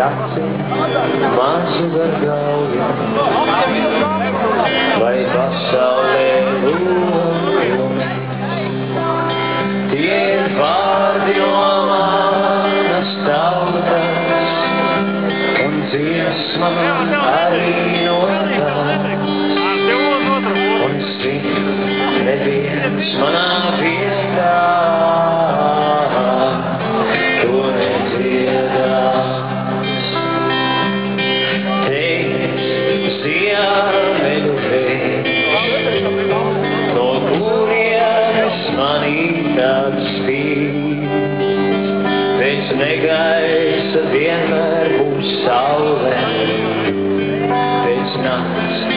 aci, mazu gargauju, vai pasaulē lūgumi. Tie ir vārdi no manas tautas, un dziesma arī no tās, un svin neviens manā vietā, to nedziedās. Teiks ziemeļu vējš, no kurienes manī tāds spīd, pēc negaisa vienmēr būs saule, pēc nakts